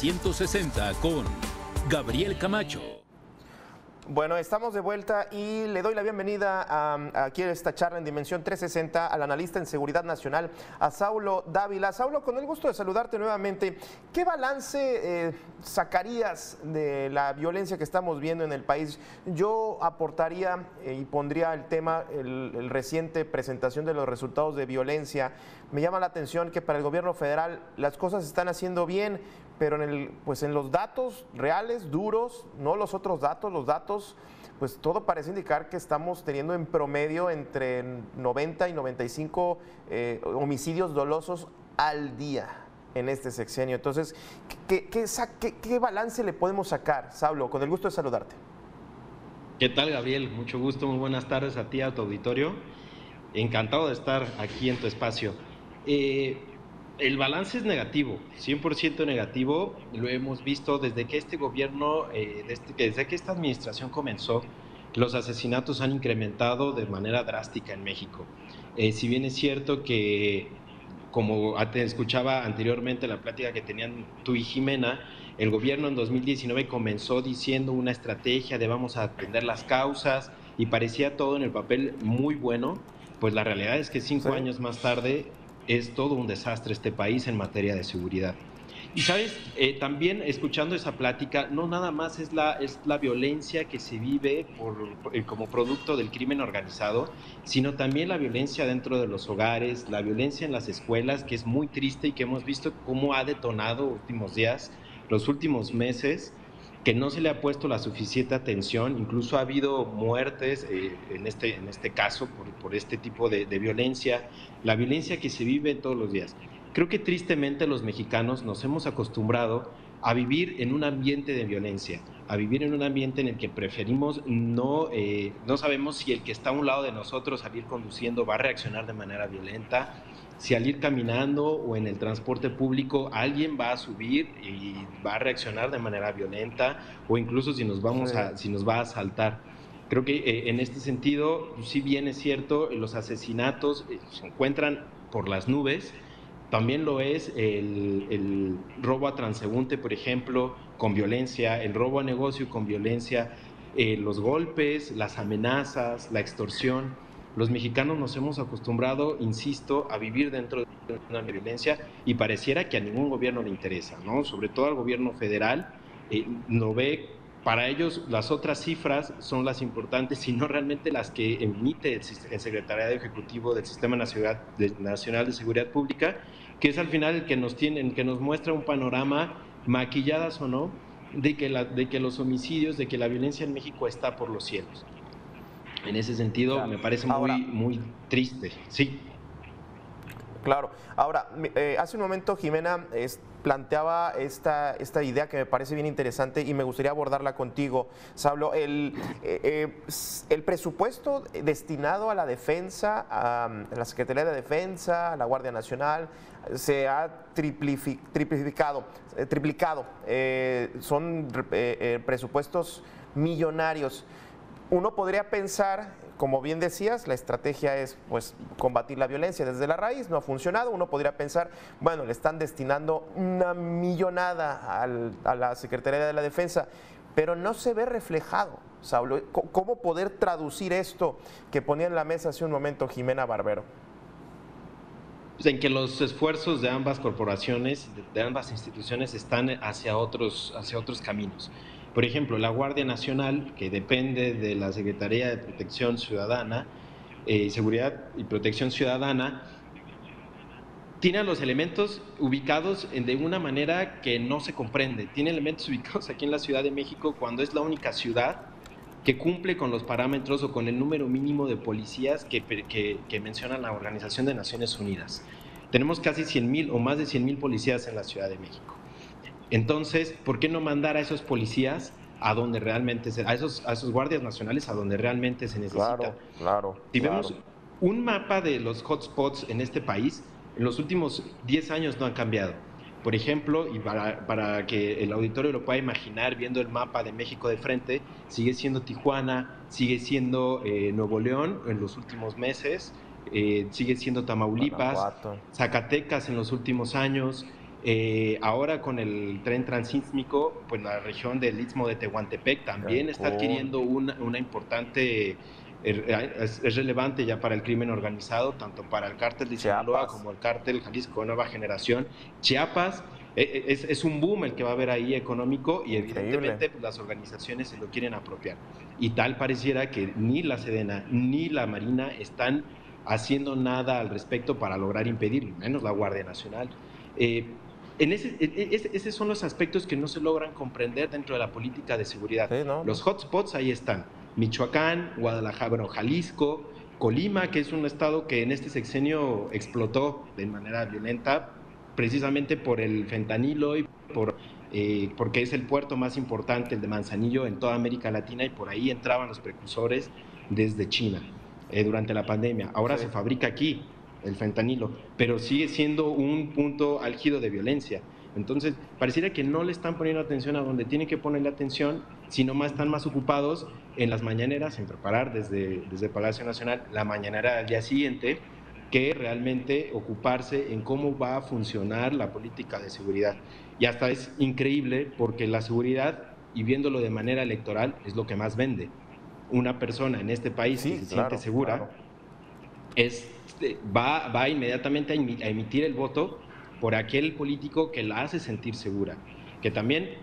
360 con Gabriel Camacho. Bueno, estamos de vuelta y le doy la bienvenida aquí a esta charla en Dimensión 360 al analista en seguridad nacional, a Saulo Dávila. Saulo, con el gusto de saludarte nuevamente. ¿Qué balance sacarías de la violencia que estamos viendo en el país? Yo aportaría y pondría el tema, el reciente presentación de los resultados de violencia. Me llama la atención que para el gobierno federal las cosas se están haciendo bien, pero en los datos reales, duros, no los otros datos, los datos, pues todo parece indicar que estamos teniendo en promedio entre 90 y 95 homicidios dolosos al día en este sexenio. Entonces, ¿qué balance le podemos sacar, Saulo? Con el gusto de saludarte. ¿Qué tal, Gabriel? Mucho gusto, muy buenas tardes a ti, a tu auditorio. Encantado de estar aquí en tu espacio. El balance es negativo, 100% negativo. Lo hemos visto desde que este gobierno, desde que esta administración comenzó. Los asesinatos han incrementado de manera drástica en México. Si bien es cierto que, como te escuchaba anteriormente la plática que tenían tú y Jimena, el gobierno en 2019 comenzó diciendo una estrategia de vamos a atender las causas y parecía todo en el papel muy bueno, pues la realidad es que 5 años más tarde es todo un desastre este país en materia de seguridad. Y sabes, también escuchando esa plática, no nada más es la violencia que se vive como producto del crimen organizado, sino también la violencia dentro de los hogares, la violencia en las escuelas, que es muy triste y que hemos visto cómo ha detonado últimos días, los últimos meses, que no se le ha puesto la suficiente atención. Incluso ha habido muertes en este caso por este tipo de violencia, la violencia que se vive todos los días. Creo que tristemente los mexicanos nos hemos acostumbrado a vivir en un ambiente de violencia, a vivir en un ambiente en el que preferimos no sabemos si el que está a un lado de nosotros al ir conduciendo va a reaccionar de manera violenta, si al ir caminando o en el transporte público alguien va a subir y va a reaccionar de manera violenta, o incluso si nos va a asaltar. Creo que en este sentido, si bien es cierto, los asesinatos se encuentran por las nubes, también lo es el robo a transeúnte, por ejemplo, con violencia, el robo a negocio con violencia, los golpes, las amenazas, la extorsión. Los mexicanos nos hemos acostumbrado, insisto, a vivir dentro de una violencia y pareciera que a ningún gobierno le interesa, ¿no? Sobre todo al gobierno federal, no ve. Para ellos las otras cifras son las importantes y no realmente las que emite el Secretariado Ejecutivo del Sistema Nacional de Seguridad Pública, que es al final el que nos muestra un panorama, maquilladas o no, de que los homicidios, de que la violencia en México está por los cielos. En ese sentido, claro, me parece muy triste. Sí. Claro. Ahora, hace un momento Jimena planteaba esta idea que me parece bien interesante y me gustaría abordarla contigo, Saulo. El presupuesto destinado a la defensa, a la Secretaría de Defensa, a la Guardia Nacional, se ha triplicado. Son presupuestos millonarios. Uno podría pensar, como bien decías, la estrategia es pues combatir la violencia desde la raíz, no ha funcionado. Uno podría pensar, bueno, le están destinando una millonada a la Secretaría de la Defensa, pero no se ve reflejado, Saulo. ¿Cómo poder traducir esto que ponía en la mesa hace un momento Jimena Barbero? En que los esfuerzos de ambas corporaciones, de ambas instituciones, están hacia otros caminos. Por ejemplo, la Guardia Nacional, que depende de la Secretaría de Protección Ciudadana, Seguridad y Protección Ciudadana, tiene a los elementos ubicados de una manera que no se comprende. Tiene elementos ubicados aquí en la Ciudad de México cuando es la única ciudad que cumple con los parámetros o con el número mínimo de policías que menciona la Organización de Naciones Unidas. Tenemos casi 100,000 o más de 100,000 policías en la Ciudad de México. Entonces, ¿por qué no mandar a esos policías a donde realmente a esos guardias nacionales a donde realmente se necesita? Claro. Si vemos un mapa de los hotspots en este país, en los últimos 10 años no han cambiado. Por ejemplo, y para que el auditorio lo pueda imaginar viendo el mapa de México de frente, sigue siendo Tijuana, sigue siendo Nuevo León en los últimos meses, sigue siendo Tamaulipas, Zacatecas en los últimos años, Ahora con el tren transísmico, pues la región del Istmo de Tehuantepec también está adquiriendo una importante, es relevante ya para el crimen organizado, tanto para el cártel de Sinaloa como el cártel Jalisco Nueva Generación. Chiapas, es un boom el que va a haber ahí económico y evidentemente pues, las organizaciones se lo quieren apropiar. Y tal pareciera que ni la Sedena ni la Marina están haciendo nada al respecto para lograr impedirlo, menos la Guardia Nacional. Esos son los aspectos que no se logran comprender dentro de la política de seguridad. Sí, ¿no? Los hotspots ahí están: Michoacán, Guadalajara, Jalisco, Colima, que es un estado que en este sexenio explotó de manera violenta, precisamente por el fentanilo y porque es el puerto más importante, el de Manzanillo, en toda América Latina, y por ahí entraban los precursores desde China durante la pandemia. Ahora se fabrica aquí el fentanilo, pero sigue siendo un punto álgido de violencia. Entonces, pareciera que no le están poniendo atención a donde tienen que ponerle atención, sino más están más ocupados en las mañaneras, en preparar desde Palacio Nacional la mañanera al día siguiente, que realmente ocuparse en cómo va a funcionar la política de seguridad. Y hasta es increíble porque la seguridad, y viéndolo de manera electoral, es lo que más vende. Una persona en este país que se siente segura va inmediatamente a emitir el voto por aquel político que la hace sentir segura, que también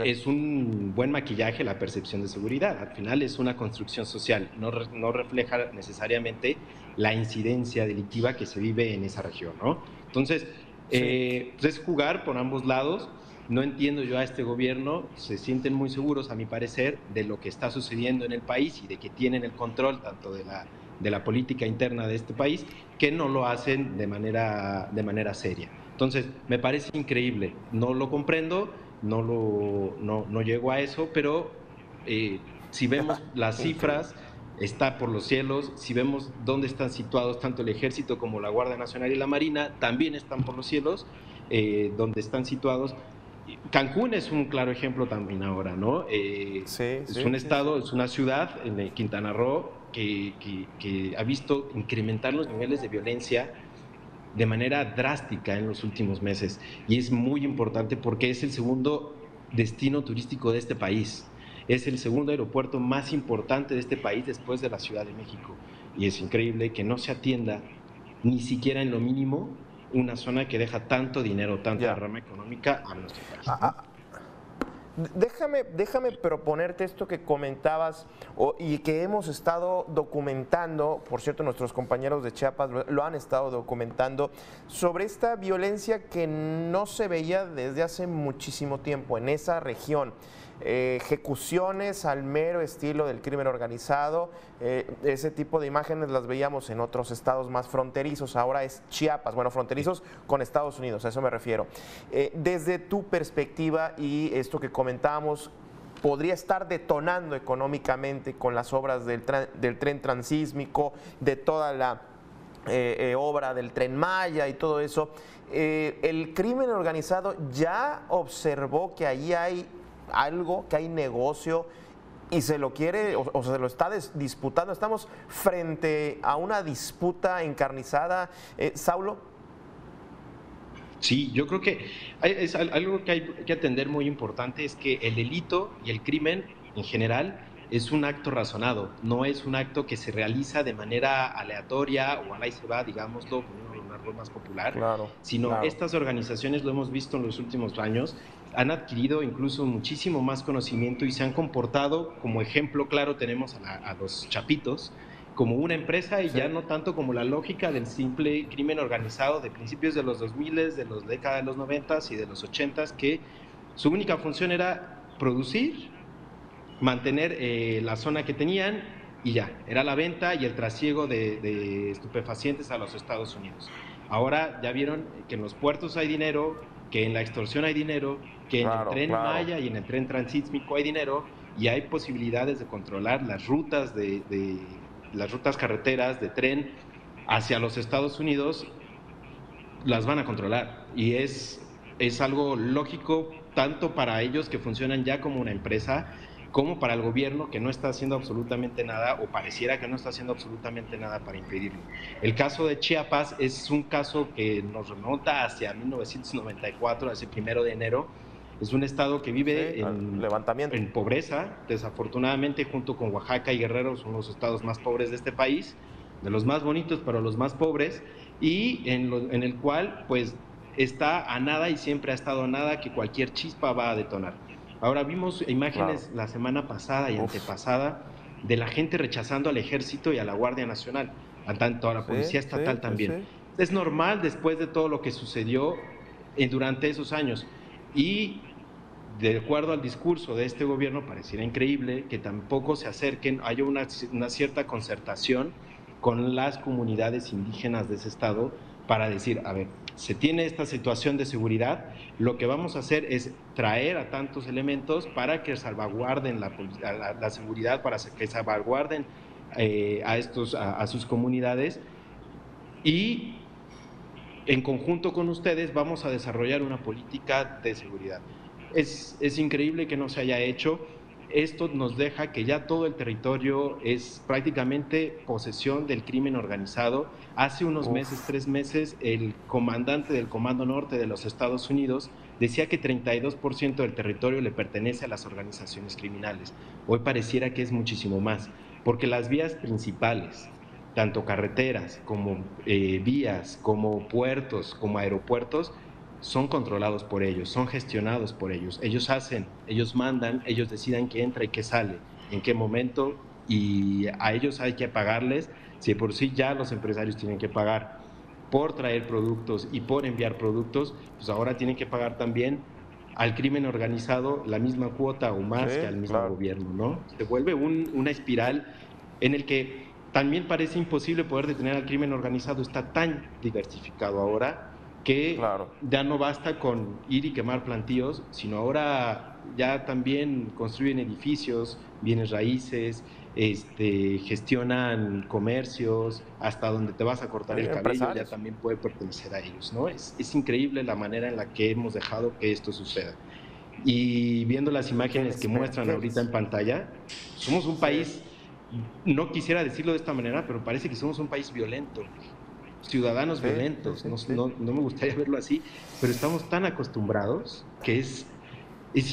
es un buen maquillaje la percepción de seguridad. Al final es una construcción social, no refleja necesariamente la incidencia delictiva que se vive en esa región, ¿no? Entonces, pues es jugar por ambos lados. No entiendo yo a este gobierno, se sienten muy seguros, a mi parecer, de lo que está sucediendo en el país y de que tienen el control tanto de la política interna de este país, que no lo hacen de manera seria. Entonces, me parece increíble, no lo comprendo, no llego a eso, pero si vemos las cifras, está por los cielos. Si vemos dónde están situados tanto el Ejército como la Guardia Nacional y la Marina, también están por los cielos, donde están situados. Cancún es un claro ejemplo también ahora, ¿no? Es un estado, es una ciudad en Quintana Roo que ha visto incrementar los niveles de violencia de manera drástica en los últimos meses, y es muy importante porque es el segundo destino turístico de este país, es el segundo aeropuerto más importante de este país después de la Ciudad de México, y es increíble que no se atienda ni siquiera en lo mínimo una zona que deja tanto dinero, tanta rama económica a nuestro país, ¿no? Déjame proponerte esto que comentabas y que hemos estado documentando, por cierto, nuestros compañeros de Chiapas lo han estado documentando, sobre esta violencia que no se veía desde hace muchísimo tiempo en esa región. Ejecuciones al mero estilo del crimen organizado, ese tipo de imágenes las veíamos en otros estados más fronterizos, ahora es Chiapas, bueno, fronterizos con Estados Unidos, a eso me refiero. Desde tu perspectiva y esto que comentábamos, podría estar detonando económicamente con las obras del tren transísmico, de toda la obra del Tren Maya y todo eso. El crimen organizado ya observó que ahí hay algo, que hay negocio y se lo quiere o se lo está disputando. Estamos frente a una disputa encarnizada, Saulo. Sí, yo creo que es algo que hay que atender muy importante, es que el delito y el crimen en general es un acto razonado, no es un acto que se realiza de manera aleatoria o ahí se va, digámoslo, con un argot más popular, sino estas organizaciones, lo hemos visto en los últimos años, han adquirido incluso muchísimo más conocimiento y se han comportado, como ejemplo claro tenemos a los Chapitos, como una empresa y ya no tanto como la lógica del simple crimen organizado de principios de los 2000, de la década de los 90 y de los 80, que su única función era producir, mantener la zona que tenían y ya, era la venta y el trasiego de estupefacientes a los Estados Unidos. Ahora ya vieron que en los puertos hay dinero, que en la extorsión hay dinero, que en el tren Maya y en el tren transísmico hay dinero, y hay posibilidades de controlar las rutas las rutas carreteras de tren hacia los Estados Unidos, las van a controlar, y es algo lógico tanto para ellos que funcionan ya como una empresa, como para el gobierno, que no está haciendo absolutamente nada, o pareciera que no está haciendo absolutamente nada para impedirlo. El caso de Chiapas es un caso que nos remonta hacia 1994, hacia el 1 de enero. Es un estado que vive en pobreza, desafortunadamente, junto con Oaxaca y Guerrero, son los estados más pobres de este país, de los más bonitos, pero los más pobres, y en el cual pues está a nada y siempre ha estado a nada que cualquier chispa va a detonar. Ahora vimos imágenes la semana pasada y antepasada de la gente rechazando al Ejército y a la Guardia Nacional, tanto a la Policía Estatal también. Es normal después de todo lo que sucedió durante esos años, y de acuerdo al discurso de este gobierno pareciera increíble que tampoco se acerquen, haya una cierta concertación con las comunidades indígenas de ese estado para decir, a ver, se tiene esta situación de seguridad, lo que vamos a hacer es traer a tantos elementos para que salvaguarden la seguridad, para que salvaguarden a sus comunidades, y en conjunto con ustedes vamos a desarrollar una política de seguridad. Es increíble que no se haya hecho. Esto nos deja que ya todo el territorio es prácticamente posesión del crimen organizado. Hace unos meses, 3 meses, el comandante del Comando Norte de los Estados Unidos decía que 32% del territorio le pertenece a las organizaciones criminales. Hoy pareciera que es muchísimo más, porque las vías principales, tanto carreteras como vías, como puertos, como aeropuertos, son controlados por ellos, son gestionados por ellos. Ellos hacen, ellos mandan, ellos deciden qué entra y qué sale, en qué momento, y a ellos hay que pagarles. Si por sí ya los empresarios tienen que pagar por traer productos y por enviar productos, pues ahora tienen que pagar también al crimen organizado la misma cuota o más que al mismo gobierno, ¿no? Se vuelve una espiral en el que también parece imposible poder detener al crimen organizado. Está tan diversificado ahora que ya no basta con ir y quemar plantíos, sino ahora ya también construyen edificios, bienes raíces, gestionan comercios, hasta donde te vas a cortar el cabello ya también puede pertenecer a ellos, ¿no? Es increíble la manera en la que hemos dejado que esto suceda. Y viendo las imágenes que muestran ahorita en pantalla, somos un país, no quisiera decirlo de esta manera, pero parece que somos un país violento. Ciudadanos violentos, no me gustaría verlo así, pero estamos tan acostumbrados que es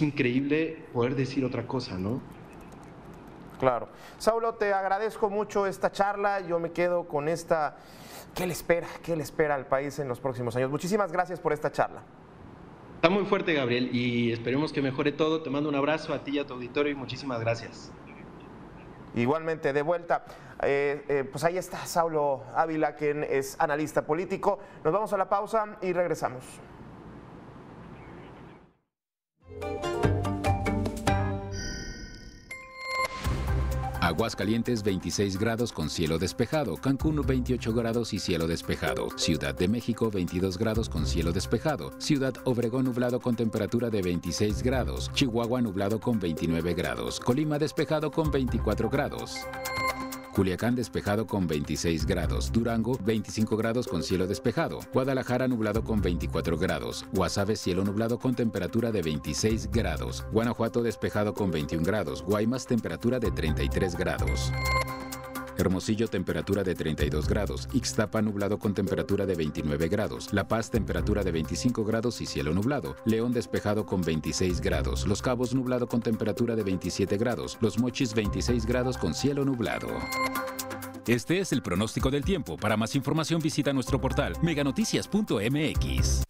increíble poder decir otra cosa, ¿no? Claro. Saulo, te agradezco mucho esta charla, yo me quedo con esta, ¿qué le espera al país en los próximos años? Muchísimas gracias por esta charla. Está muy fuerte, Gabriel, y esperemos que mejore todo. Te mando un abrazo a ti y a tu auditorio y muchísimas gracias. Igualmente, de vuelta, pues ahí está Saulo Ávila, quien es analista político. Nos vamos a la pausa y regresamos. Aguascalientes 26 grados con cielo despejado, Cancún 28 grados y cielo despejado, Ciudad de México 22 grados con cielo despejado, Ciudad Obregón nublado con temperatura de 26 grados, Chihuahua nublado con 29 grados, Colima despejado con 24 grados. Culiacán despejado con 26 grados, Durango 25 grados con cielo despejado, Guadalajara nublado con 24 grados, Guasave cielo nublado con temperatura de 26 grados, Guanajuato despejado con 21 grados, Guaymas temperatura de 33 grados. Hermosillo temperatura de 32 grados, Ixtapa nublado con temperatura de 29 grados, La Paz temperatura de 25 grados y cielo nublado, León despejado con 26 grados, Los Cabos nublado con temperatura de 27 grados, Los Mochis 26 grados con cielo nublado. Este es el pronóstico del tiempo. Para más información visita nuestro portal meganoticias.mx.